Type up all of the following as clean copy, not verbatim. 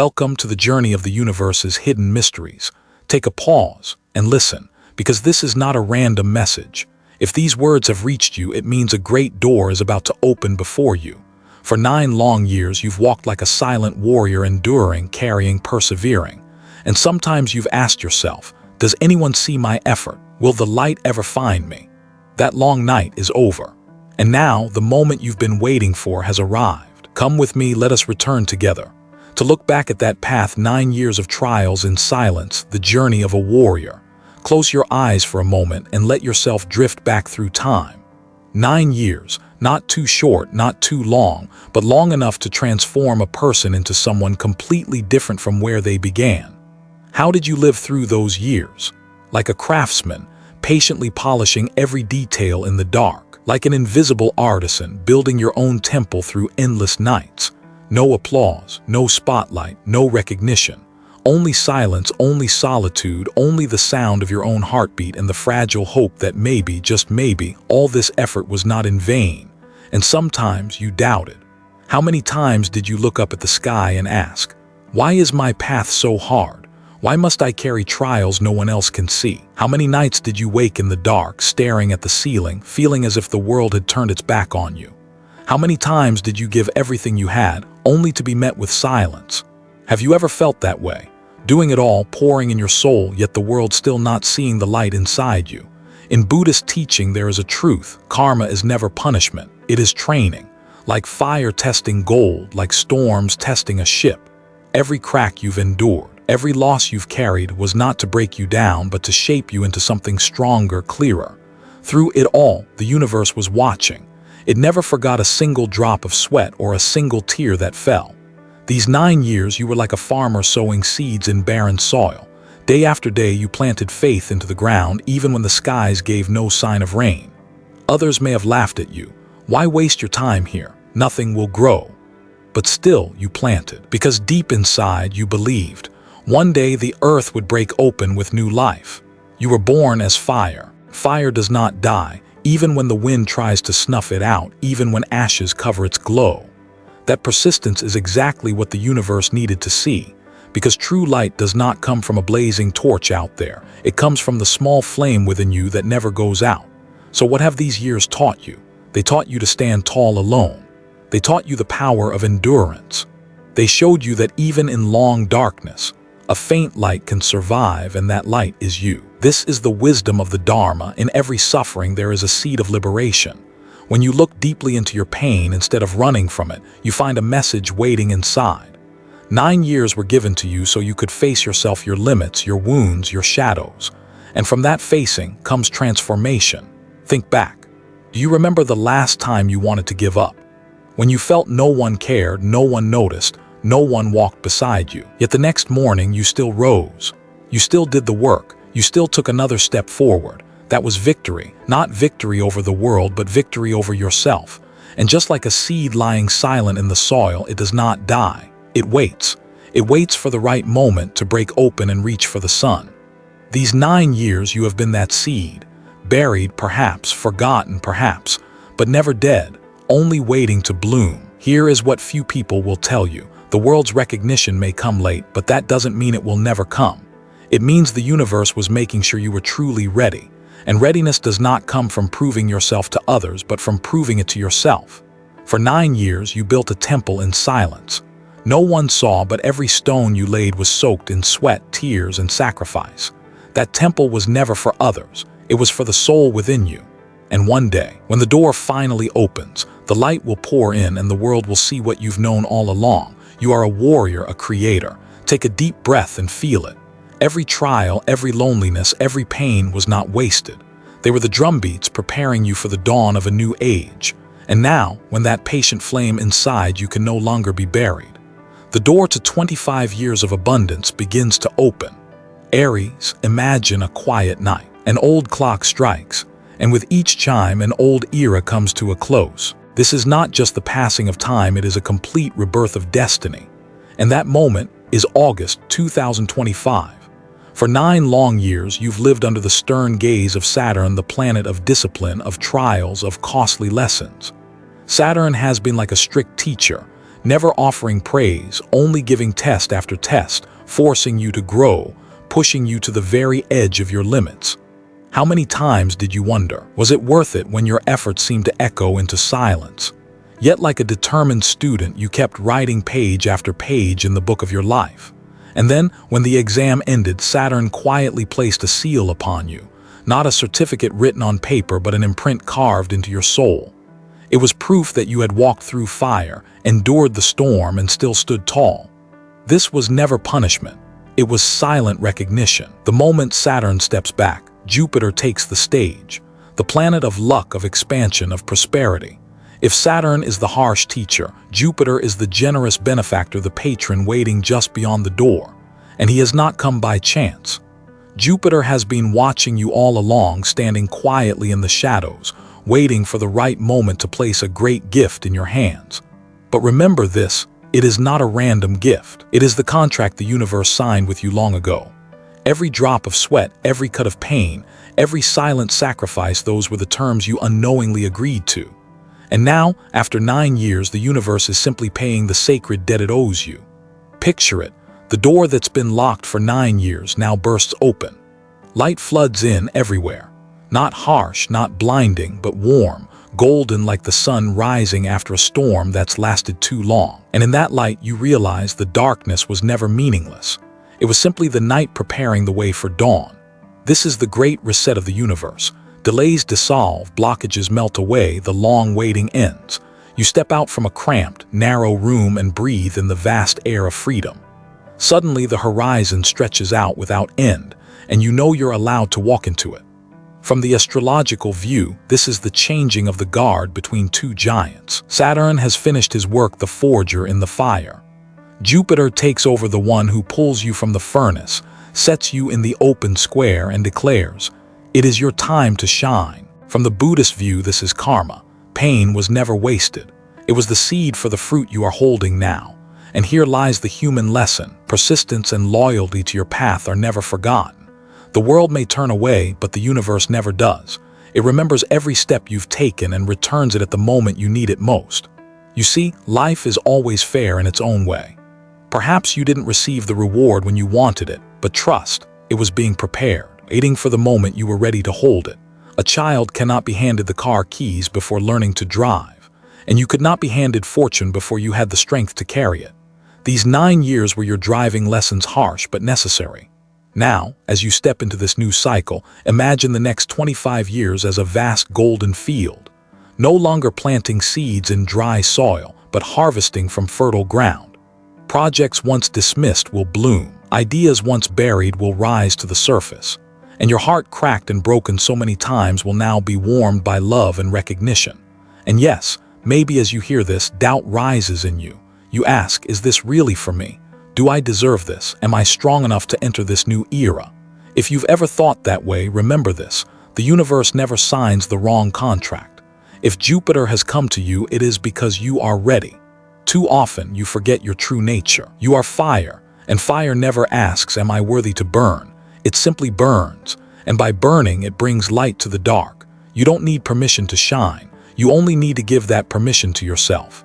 Welcome to the journey of the universe's hidden mysteries. Take a pause and listen, because this is not a random message. If these words have reached you, it means a great door is about to open before you. For 9 long years, you've walked like a silent warrior, enduring, carrying, persevering. And sometimes you've asked yourself, does anyone see my effort? Will the light ever find me? That long night is over. And now, the moment you've been waiting for has arrived. Come with me, let us return together. To look back at that path, 9 years of trials in silence, the journey of a warrior. Close your eyes for a moment and let yourself drift back through time. 9 years, not too short, not too long, but long enough to transform a person into someone completely different from where they began. How did you live through those years? Like a craftsman, patiently polishing every detail in the dark. Like an invisible artisan, building your own temple through endless nights. No applause, no spotlight, no recognition. Only silence, only solitude, only the sound of your own heartbeat and the fragile hope that maybe, just maybe, all this effort was not in vain. And sometimes you doubted. How many times did you look up at the sky and ask, why is my path so hard? Why must I carry trials no one else can see? How many nights did you wake in the dark, staring at the ceiling, feeling as if the world had turned its back on you? How many times did you give everything you had, only to be met with silence? Have you ever felt that way? Doing it all, pouring in your soul, yet the world still not seeing the light inside you. In Buddhist teaching, there is a truth. Karma is never punishment. It is training. Like fire testing gold, like storms testing a ship. Every crack you've endured, every loss you've carried was not to break you down, but to shape you into something stronger, clearer. Through it all, the universe was watching. It never forgot a single drop of sweat or a single tear that fell. These 9 years, you were like a farmer sowing seeds in barren soil. Day after day, you planted faith into the ground, even when the skies gave no sign of rain. Others may have laughed at you. Why waste your time here? Nothing will grow. But still, you planted, because deep inside, you believed. One day, the earth would break open with new life. You were born as fire. Fire does not die, even when the wind tries to snuff it out, even when ashes cover its glow. That persistence is exactly what the universe needed to see, because true light does not come from a blazing torch out there. It comes from the small flame within you that never goes out. So what have these years taught you? They taught you to stand tall alone. They taught you the power of endurance. They showed you that even in long darkness, a faint light can survive, and that light is you. This is the wisdom of the Dharma. In every suffering, there is a seed of liberation. When you look deeply into your pain instead of running from it, you find a message waiting inside. 9 years were given to you so you could face yourself, your limits, your wounds, your shadows. And from that facing comes transformation. Think back. Do you remember the last time you wanted to give up? When you felt no one cared, no one noticed, no one walked beside you. Yet the next morning, you still rose. You still did the work. You still took another step forward. That was victory. Not victory over the world, but victory over yourself. And just like a seed lying silent in the soil, it does not die. It waits. It waits for the right moment to break open and reach for the sun. These 9 years, you have been that seed. Buried, perhaps, forgotten, perhaps, but never dead, only waiting to bloom. Here is what few people will tell you. The world's recognition may come late, but that doesn't mean it will never come. It means the universe was making sure you were truly ready. And readiness does not come from proving yourself to others, but from proving it to yourself. For 9 years, you built a temple in silence. No one saw, but every stone you laid was soaked in sweat, tears, and sacrifice. That temple was never for others. It was for the soul within you. And one day, when the door finally opens, the light will pour in and the world will see what you've known all along. You are a warrior, a creator. Take a deep breath and feel it. Every trial, every loneliness, every pain was not wasted. They were the drumbeats preparing you for the dawn of a new age. And now, when that patient flame inside you can no longer be buried, the door to 25 years of abundance begins to open. Aries, imagine a quiet night. An old clock strikes, and with each chime, an old era comes to a close. This is not just the passing of time, it is a complete rebirth of destiny. And that moment is August 2025. For 9 long years, you've lived under the stern gaze of Saturn, the planet of discipline, of trials, of costly lessons. Saturn has been like a strict teacher, never offering praise, only giving test after test, forcing you to grow, pushing you to the very edge of your limits. How many times did you wonder, was it worth it when your efforts seemed to echo into silence? Yet like a determined student, you kept writing page after page in the book of your life. And then, when the exam ended, Saturn quietly placed a seal upon you, not a certificate written on paper, but an imprint carved into your soul. It was proof that you had walked through fire, endured the storm, and still stood tall. This was never punishment. It was silent recognition. The moment Saturn steps back, Jupiter takes the stage, the planet of luck, of expansion, of prosperity. If Saturn is the harsh teacher, Jupiter is the generous benefactor, the patron waiting just beyond the door. And he has not come by chance. Jupiter has been watching you all along, standing quietly in the shadows, waiting for the right moment to place a great gift in your hands. But remember this, it is not a random gift. It is the contract the universe signed with you long ago. Every drop of sweat, every cut of pain, every silent sacrifice, those were the terms you unknowingly agreed to. And now, after 9 years, the universe is simply paying the sacred debt it owes you. Picture it. The door that's been locked for 9 years now bursts open. Light floods in everywhere. Not harsh, not blinding, but warm, golden, like the sun rising after a storm that's lasted too long. And in that light, you realize the darkness was never meaningless. It was simply the night preparing the way for dawn. This is the great reset of the universe. Delays dissolve, blockages melt away, the long waiting ends. You step out from a cramped, narrow room and breathe in the vast air of freedom. Suddenly, the horizon stretches out without end, and you know you're allowed to walk into it. From the astrological view, this is the changing of the guard between two giants. Saturn has finished his work, the forger in the fire. Jupiter takes over, the one who pulls you from the furnace, sets you in the open square, and declares, "It is your time to shine." From the Buddhist view, this is karma. Pain was never wasted. It was the seed for the fruit you are holding now. And here lies the human lesson. Persistence and loyalty to your path are never forgotten. The world may turn away, but the universe never does. It remembers every step you've taken and returns it at the moment you need it most. You see, life is always fair in its own way. Perhaps you didn't receive the reward when you wanted it, but trust, it was being prepared, waiting for the moment you were ready to hold it. A child cannot be handed the car keys before learning to drive, and you could not be handed fortune before you had the strength to carry it. These 9 years were your driving lessons, harsh but necessary. Now, as you step into this new cycle, imagine the next 25 years as a vast golden field, no longer planting seeds in dry soil, but harvesting from fertile ground. Projects once dismissed will bloom, ideas once buried will rise to the surface, and your heart cracked and broken so many times will now be warmed by love and recognition. And yes, maybe as you hear this, doubt rises in you. You ask, is this really for me? Do I deserve this? Am I strong enough to enter this new era? If you've ever thought that way, remember this. The universe never signs the wrong contract. If Jupiter has come to you, it is because you are ready. Too often, you forget your true nature. You are fire, and fire never asks, am I worthy to burn? It simply burns, and by burning, it brings light to the dark. You don't need permission to shine. You only need to give that permission to yourself.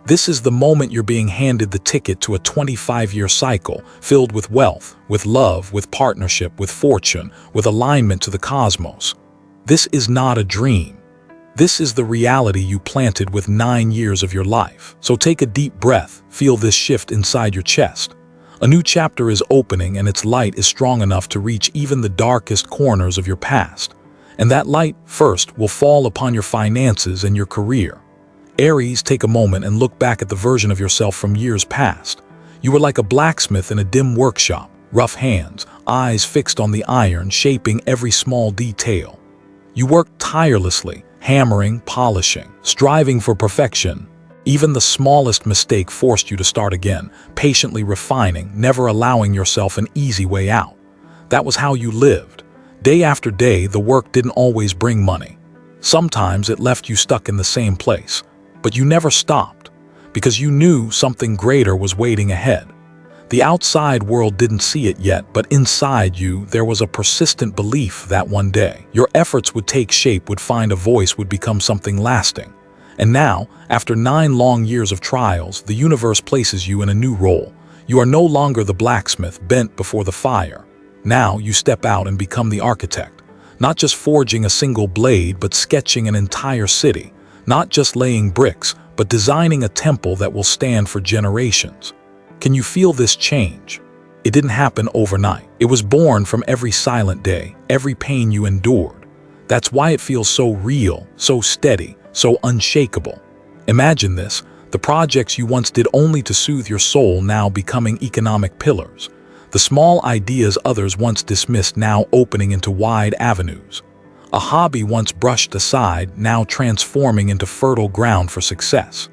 This is the moment you're being handed the ticket to a 25-year cycle filled with wealth, with love, with partnership, with fortune, with alignment to the cosmos. This is not a dream. This is the reality you planted with 9 years of your life. So take a deep breath, feel this shift inside your chest. A new chapter is opening, and its light is strong enough to reach even the darkest corners of your past. And that light, first, will fall upon your finances and your career. Aries, take a moment and look back at the version of yourself from years past. You were like a blacksmith in a dim workshop, rough hands, eyes fixed on the iron, shaping every small detail. You worked tirelessly, hammering, polishing, striving for perfection. Even the smallest mistake forced you to start again, patiently refining, never allowing yourself an easy way out. That was how you lived. Day after day, the work didn't always bring money. Sometimes it left you stuck in the same place. But you never stopped, because you knew something greater was waiting ahead. The outside world didn't see it yet, but inside you, there was a persistent belief that one day, your efforts would take shape, would find a voice, would become something lasting. And now, after 9 long years of trials, the universe places you in a new role. You are no longer the blacksmith bent before the fire. Now you step out and become the architect, not just forging a single blade, but sketching an entire city, not just laying bricks, but designing a temple that will stand for generations. Can you feel this change? It didn't happen overnight. It was born from every silent day, every pain you endured. That's why it feels so real, so steady, so unshakable. Imagine this, the projects you once did only to soothe your soul now becoming economic pillars. The small ideas others once dismissed now opening into wide avenues. A hobby once brushed aside now transforming into fertile ground for success.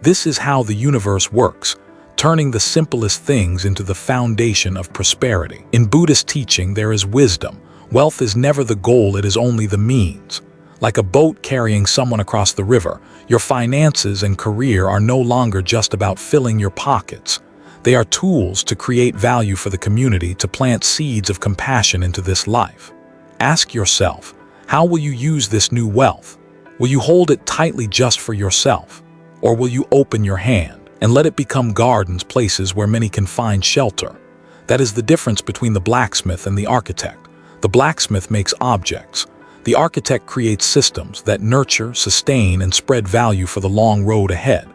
This is how the universe works, turning the simplest things into the foundation of prosperity. In Buddhist teaching, there is wisdom. Wealth is never the goal, it is only the means. Like a boat carrying someone across the river, your finances and career are no longer just about filling your pockets. They are tools to create value for the community, to plant seeds of compassion into this life. Ask yourself, how will you use this new wealth? Will you hold it tightly just for yourself? Or will you open your hand and let it become gardens, places where many can find shelter? That is the difference between the blacksmith and the architect. The blacksmith makes objects. The architect creates systems that nurture, sustain, and spread value for the long road ahead.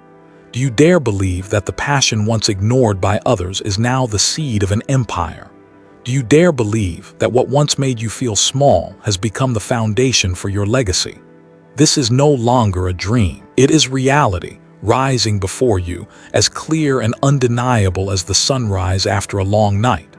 Do you dare believe that the passion once ignored by others is now the seed of an empire? Do you dare believe that what once made you feel small has become the foundation for your legacy? This is no longer a dream. It is reality, rising before you, as clear and undeniable as the sunrise after a long night.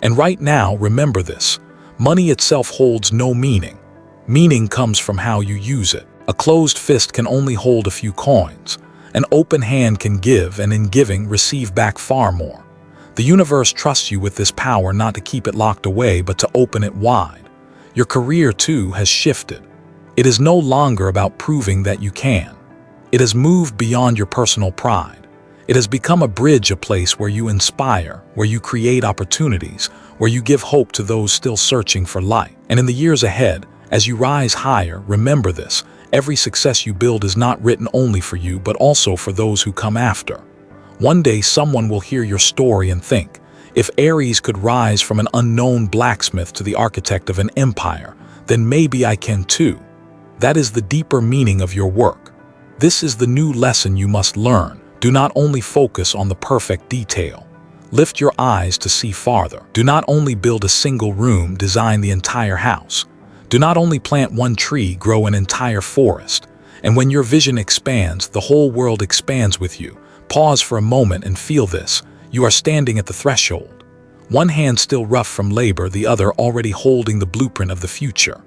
And right now, remember this, money itself holds no meaning. Meaning comes from how you use it. A closed fist can only hold a few coins. An open hand can give, and in giving, receive back far more. The universe trusts you with this power, not to keep it locked away, but to open it wide. Your career, too, has shifted. It is no longer about proving that you can. It has moved beyond your personal pride. It has become a bridge, a place where you inspire, where you create opportunities, where you give hope to those still searching for light. And in the years ahead, as you rise higher, remember this, every success you build is not written only for you, but also for those who come after. One day someone will hear your story and think, if Aries could rise from an unknown blacksmith to the architect of an empire, then maybe I can too. That is the deeper meaning of your work. This is the new lesson you must learn. Do not only focus on the perfect detail. Lift your eyes to see farther. Do not only build a single room, design the entire house. Do not only plant one tree, grow an entire forest. And when your vision expands, the whole world expands with you. Pause for a moment and feel this. You are standing at the threshold. One hand still rough from labor, the other already holding the blueprint of the future.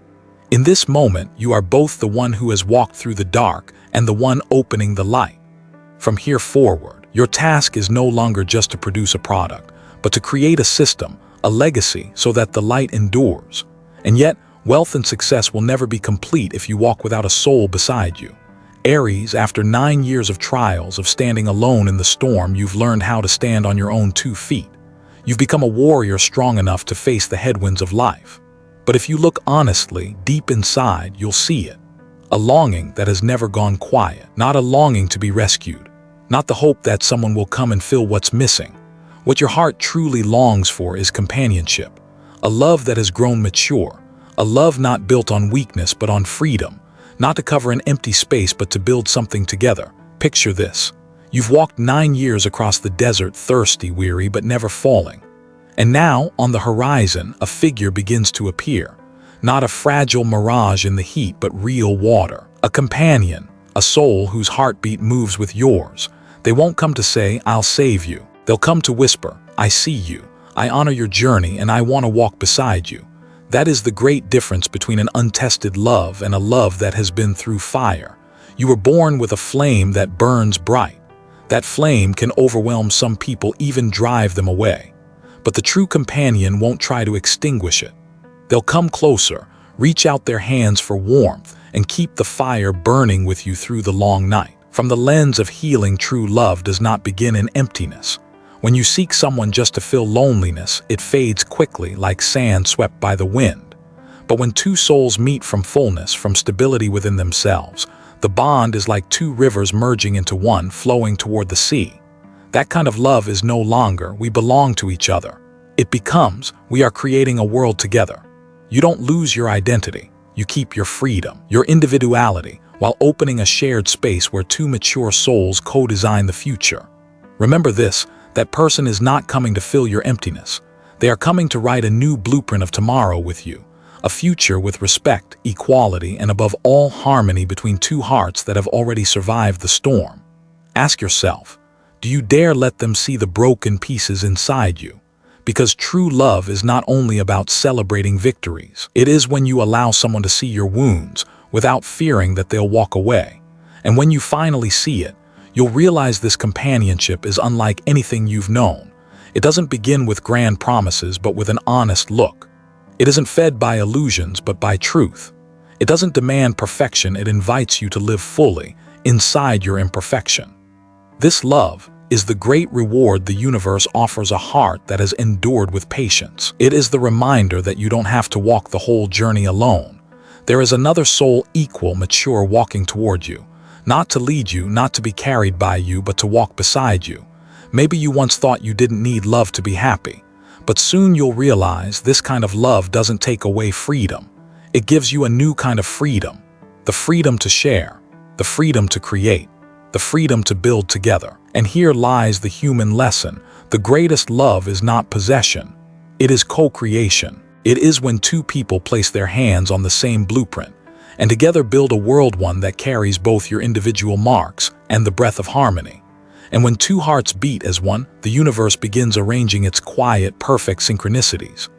In this moment, you are both the one who has walked through the dark and the one opening the light. From here forward, your task is no longer just to produce a product, but to create a system, a legacy, so that the light endures. And yet, wealth and success will never be complete if you walk without a soul beside you. Aries, after 9 years of trials, of standing alone in the storm, you've learned how to stand on your own 2 feet. You've become a warrior strong enough to face the headwinds of life. But if you look honestly, deep inside, you'll see it. A longing that has never gone quiet, not a longing to be rescued, not the hope that someone will come and fill what's missing. What your heart truly longs for is companionship, a love that has grown mature, a love not built on weakness but on freedom, not to cover an empty space but to build something together. Picture this. You've walked 9 years across the desert, thirsty, weary, but never falling. And now, on the horizon, a figure begins to appear. Not a fragile mirage in the heat, but real water. A companion, a soul whose heartbeat moves with yours. They won't come to say, "I'll save you." They'll come to whisper, "I see you, I honor your journey, and I want to walk beside you." That is the great difference between an untested love and a love that has been through fire. You were born with a flame that burns bright. That flame can overwhelm some people, even drive them away. But the true companion won't try to extinguish it. They'll come closer, reach out their hands for warmth, and keep the fire burning with you through the long night. From the lens of healing, true love does not begin in emptiness. When you seek someone just to fill loneliness, it fades quickly like sand swept by the wind. But when two souls meet from fullness, from stability within themselves, The bond is like two rivers merging into one, flowing toward the sea. That kind of love is no longer "we belong to each other." It becomes "we are creating a world together." You don't lose your identity. You keep your freedom, your individuality, while opening a shared space where two mature souls co-design the future. Remember this, that person is not coming to fill your emptiness. They are coming to write a new blueprint of tomorrow with you, a future with respect, equality, and above all harmony between two hearts that have already survived the storm. Ask yourself, do you dare let them see the broken pieces inside you? Because true love is not only about celebrating victories. It is when you allow someone to see your wounds without fearing that they'll walk away. And when you finally see it, you'll realize this companionship is unlike anything you've known. It doesn't begin with grand promises, but with an honest look. It isn't fed by illusions, but by truth. It doesn't demand perfection, it invites you to live fully inside your imperfection. This love is the great reward the universe offers a heart that has endured with patience. It is the reminder that you don't have to walk the whole journey alone. There is another soul equal, mature, walking toward you. Not to lead you, not to be carried by you, but to walk beside you. Maybe you once thought you didn't need love to be happy, but soon you'll realize this kind of love doesn't take away freedom. It gives you a new kind of freedom. The freedom to share, the freedom to create, the freedom to build together. And here lies the human lesson. The greatest love is not possession. It is co-creation. It is when two people place their hands on the same blueprint and together build a world, one that carries both your individual marks and the breath of harmony. And when two hearts beat as one, the universe begins arranging its quiet, perfect synchronicities.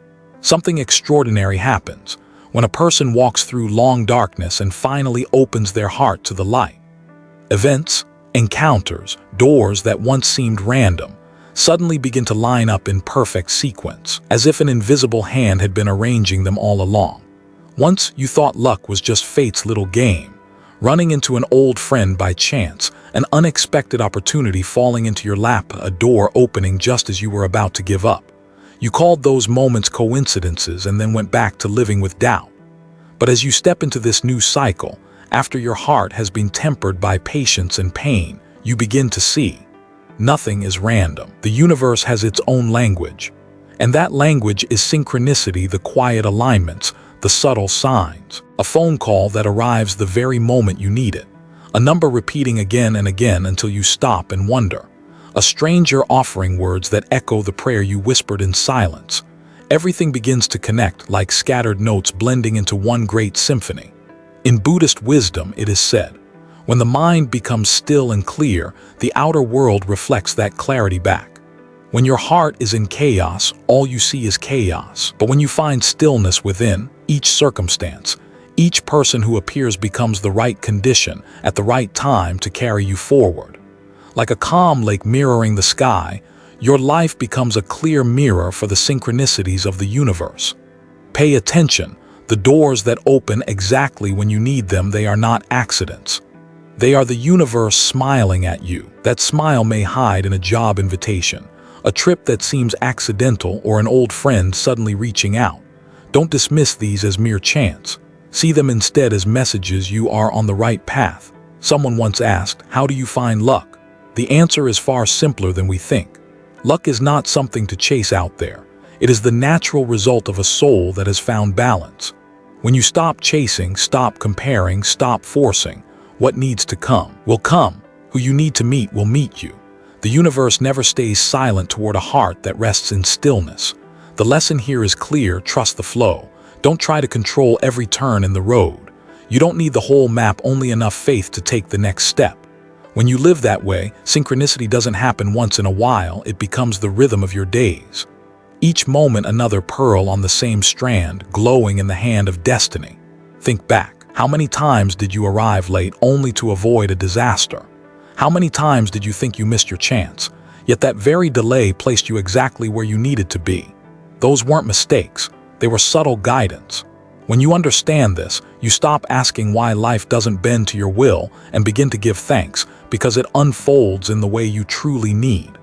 Something extraordinary happens when a person walks through long darkness and finally opens their heart to the light. Events, encounters, doors that once seemed random suddenly begin to line up in perfect sequence, as if an invisible hand had been arranging them all along. Once you thought luck was just fate's little game, running into an old friend by chance, an unexpected opportunity falling into your lap, a door opening just as you were about to give up. You called those moments coincidences and then went back to living with doubt. But as you step into this new cycle, after your heart has been tempered by patience and pain, you begin to see nothing is random. The universe has its own language. And that language is synchronicity, the quiet alignments, the subtle signs. A phone call that arrives the very moment you need it. A number repeating again and again until you stop and wonder. A stranger offering words that echo the prayer you whispered in silence. Everything begins to connect like scattered notes blending into one great symphony. In Buddhist wisdom, it is said, when the mind becomes still and clear, the outer world reflects that clarity back. When your heart is in chaos, all you see is chaos. But when you find stillness within, each circumstance, each person who appears becomes the right condition at the right time to carry you forward. Like a calm lake mirroring the sky, your life becomes a clear mirror for the synchronicities of the universe. Pay attention. The doors that open exactly when you need them, they are not accidents. They are the universe smiling at you. That smile may hide in a job invitation, a trip that seems accidental, or an old friend suddenly reaching out. Don't dismiss these as mere chance. See them instead as messages you are on the right path. Someone once asked, how do you find luck? The answer is far simpler than we think. Luck is not something to chase out there. It is the natural result of a soul that has found balance. When you stop chasing, stop comparing, stop forcing, what needs to come will come. Who you need to meet will meet you. The universe never stays silent toward a heart that rests in stillness. The lesson here is clear: trust the flow. Don't try to control every turn in the road. You don't need the whole map, only enough faith to take the next step. When you live that way, synchronicity doesn't happen once in a while, it becomes the rhythm of your days. Each moment another pearl on the same strand, glowing in the hand of destiny. Think back. How many times did you arrive late only to avoid a disaster? How many times did you think you missed your chance? Yet that very delay placed you exactly where you needed to be. Those weren't mistakes. They were subtle guidance. When you understand this, you stop asking why life doesn't bend to your will and begin to give thanks because it unfolds in the way you truly need.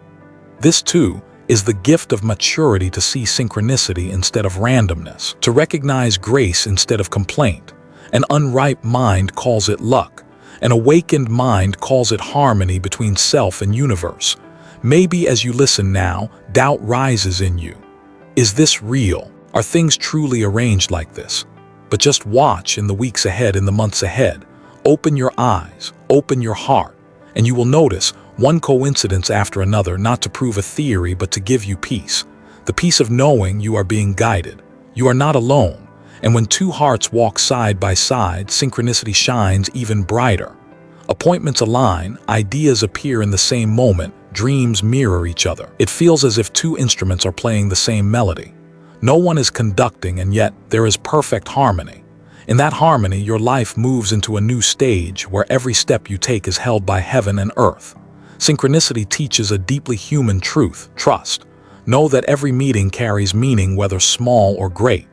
This, too, is the gift of maturity: to see synchronicity instead of randomness, to recognize grace instead of complaint. An unripe mind calls it luck, An awakened mind calls it harmony between self and universe. Maybe as you listen now, doubt rises in you. Is this real? Are things truly arranged like this? But just watch in the weeks ahead, in the months ahead. Open your eyes, open your heart, and you will notice one coincidence after another, not to prove a theory but to give you peace. The peace of knowing you are being guided. You are not alone. And when two hearts walk side by side, synchronicity shines even brighter. Appointments align, ideas appear in the same moment, dreams mirror each other. It feels as if two instruments are playing the same melody. No one is conducting, and yet there is perfect harmony. In that harmony, your life moves into a new stage where every step you take is held by heaven and earth. Synchronicity teaches a deeply human truth: trust. Know that every meeting carries meaning, whether small or great.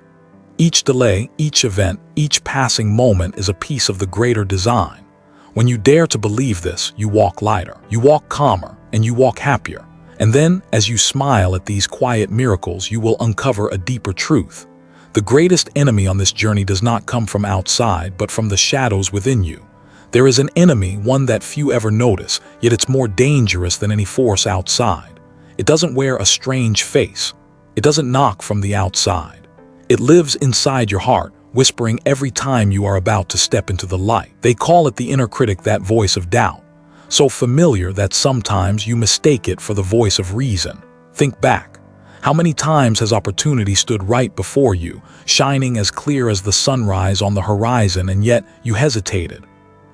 Each delay, each event, each passing moment is a piece of the greater design. When you dare to believe this, you walk lighter, you walk calmer, and you walk happier. And then, as you smile at these quiet miracles, you will uncover a deeper truth. The greatest enemy on this journey does not come from outside, but from the shadows within you. There is an enemy, one that few ever notice, yet it's more dangerous than any force outside. It doesn't wear a strange face. It doesn't knock from the outside. It lives inside your heart, whispering every time you are about to step into the light. They call it the inner critic, that voice of doubt. So familiar that sometimes you mistake it for the voice of reason. Think back. How many times has opportunity stood right before you, shining as clear as the sunrise on the horizon, and yet you hesitated?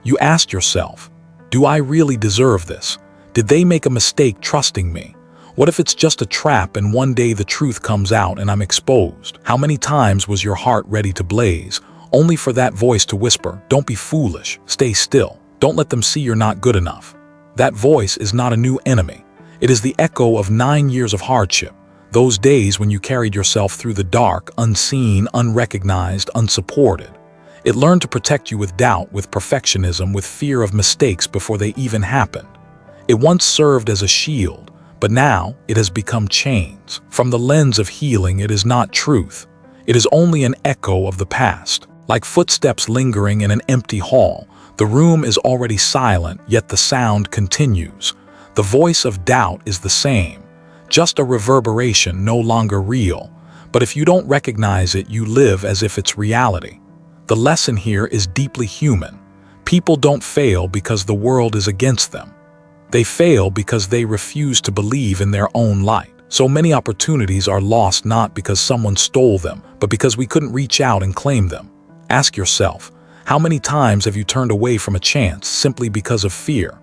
You asked yourself, do I really deserve this? Did they make a mistake trusting me? What if it's just a trap and one day the truth comes out and I'm exposed? How many times was your heart ready to blaze, only for that voice to whisper, don't be foolish, stay still. Don't let them see you're not good enough. That voice is not a new enemy. It is the echo of 9 years of hardship. Those days when you carried yourself through the dark, unseen, unrecognized, unsupported. It learned to protect you with doubt, with perfectionism, with fear of mistakes before they even happened. It once served as a shield, but now it has become chains. From the lens of healing, it is not truth. It is only an echo of the past. Like footsteps lingering in an empty hall, the room is already silent, yet the sound continues. The voice of doubt is the same, just a reverberation, no longer real. But if you don't recognize it, you live as if it's reality. The lesson here is deeply human. People don't fail because the world is against them. They fail because they refuse to believe in their own light. So many opportunities are lost not because someone stole them, but because we couldn't reach out and claim them. Ask yourself, how many times have you turned away from a chance simply because of fear?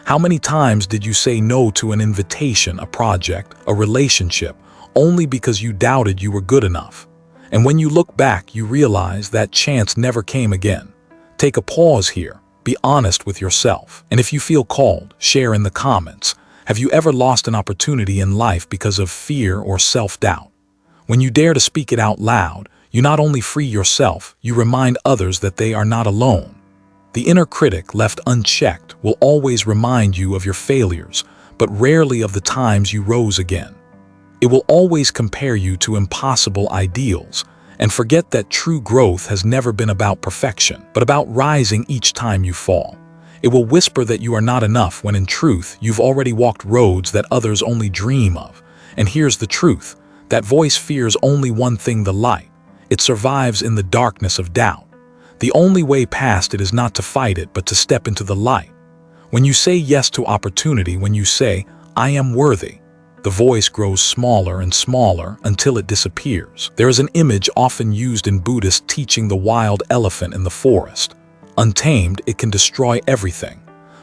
How many times did you say no to an invitation, a project, a relationship, only because you doubted you were good enough? And when you look back, you realize that chance never came again. Take a pause here. Be honest with yourself. And if you feel called, share in the comments. Have you ever lost an opportunity in life because of fear or self-doubt? When you dare to speak it out loud, you not only free yourself, you remind others that they are not alone. The inner critic, left unchecked, will always remind you of your failures, but rarely of the times you rose again. It will always compare you to impossible ideals, and forget that true growth has never been about perfection, but about rising each time you fall. It will whisper that you are not enough when in truth you've already walked roads that others only dream of. And here's the truth, that voice fears only one thing: the light. It survives in the darkness of doubt. The only way past it is not to fight it, but to step into the light. When you say yes to opportunity, when you say, I am worthy, the voice grows smaller and smaller until it disappears. There is an image often used in Buddhist teaching: the wild elephant in the forest. Untamed, it can destroy everything.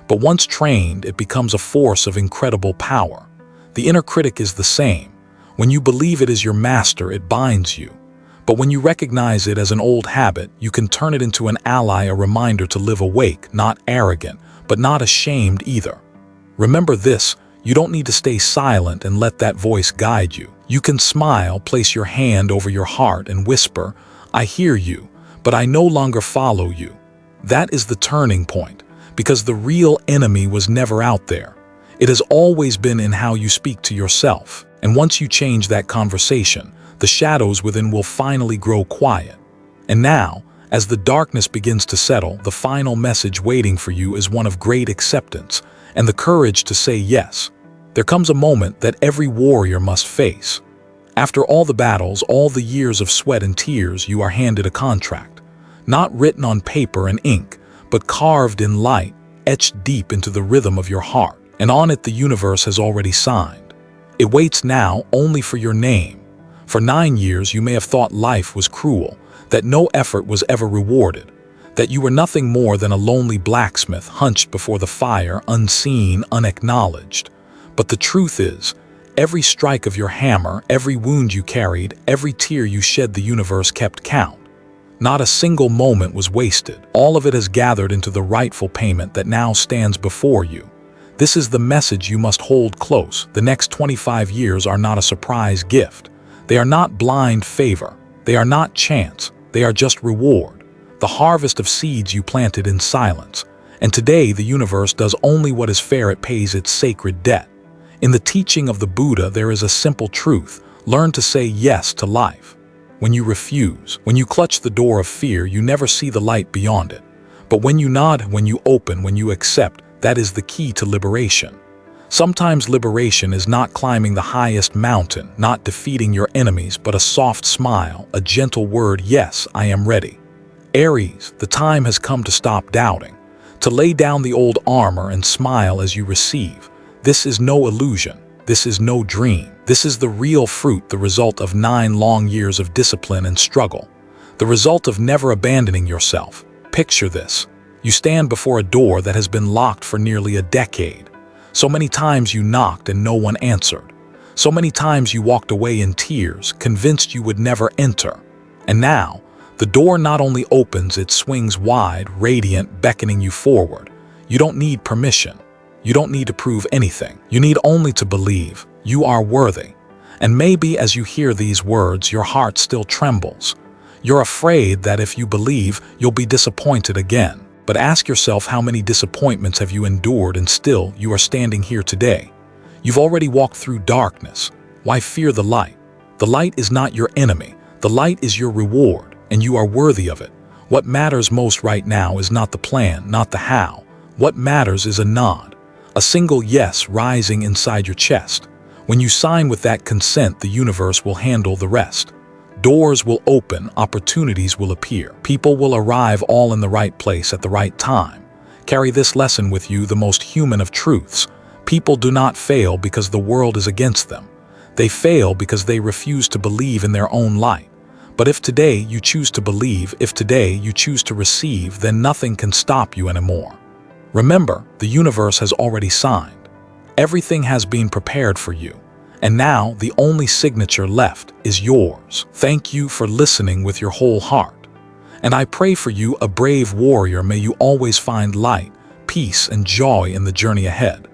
But once trained, it becomes a force of incredible power. The inner critic is the same. When you believe it is your master, it binds you. But when you recognize it as an old habit, you can turn it into an ally, a reminder to live awake, not arrogant, but not ashamed either. Remember this, you don't need to stay silent and let that voice guide you. You can smile, place your hand over your heart and whisper, I hear you, but I no longer follow you. That is the turning point, because the real enemy was never out there. It has always been in how you speak to yourself. And once you change that conversation, the shadows within will finally grow quiet. And now, As the darkness begins to settle, the final message waiting for you is one of great acceptance and the courage to say yes. There comes a moment that every warrior must face. After all the battles, all the years of sweat and tears, you are handed a contract. Not written on paper and ink, but carved in light, etched deep into the rhythm of your heart. And on it the universe has already signed. It waits now only for your name. For 9 years you may have thought life was cruel, that no effort was ever rewarded, that you were nothing more than a lonely blacksmith hunched before the fire, unseen, unacknowledged. But the truth is, every strike of your hammer, every wound you carried, every tear you shed, the universe kept count. Not a single moment was wasted. All of it has gathered into the rightful payment that now stands before you. This is the message you must hold close. The next 25 years are not a surprise gift. They are not blind favor. They are not chance. They are just reward. The harvest of seeds you planted in silence. And today the universe does only what is fair. It pays its sacred debt. In the teaching of the Buddha, there is a simple truth. Learn to say yes to life. When you refuse, when you clutch the door of fear, you never see the light beyond it. But when you nod, when you open, when you accept, that is the key to liberation. Sometimes liberation is not climbing the highest mountain, not defeating your enemies, but a soft smile, a gentle word, yes, I am ready. Aries, the time has come to stop doubting, to lay down the old armor and smile as you receive. This is no illusion. This is no dream. This is the real fruit, the result of 9 long years of discipline and struggle. The result of never abandoning yourself. Picture this. You stand before a door that has been locked for nearly a decade. So many times you knocked and no one answered. So many times you walked away in tears, convinced you would never enter. And now, the door not only opens, it swings wide, radiant, beckoning you forward. You don't need permission. You don't need to prove anything. You need only to believe. You are worthy. And maybe as you hear these words, your heart still trembles. You're afraid that if you believe, you'll be disappointed again. But ask yourself, how many disappointments have you endured and still you are standing here today? You've already walked through darkness. Why fear the light? The light is not your enemy. The light is your reward, and you are worthy of it. What matters most right now is not the plan, not the how. What matters is a nod, a single yes rising inside your chest. When you sign with that consent, the universe will handle the rest. Doors will open, opportunities will appear, people will arrive all in the right place at the right time. Carry this lesson with you, the most human of truths. People do not fail because the world is against them. They fail because they refuse to believe in their own light. But if today you choose to believe, if today you choose to receive, then nothing can stop you anymore. Remember, the universe has already signed. Everything has been prepared for you. And now the only signature left is yours. Thank you for listening with your whole heart. And I pray for you, a brave warrior. May you always find light, peace, and joy in the journey ahead.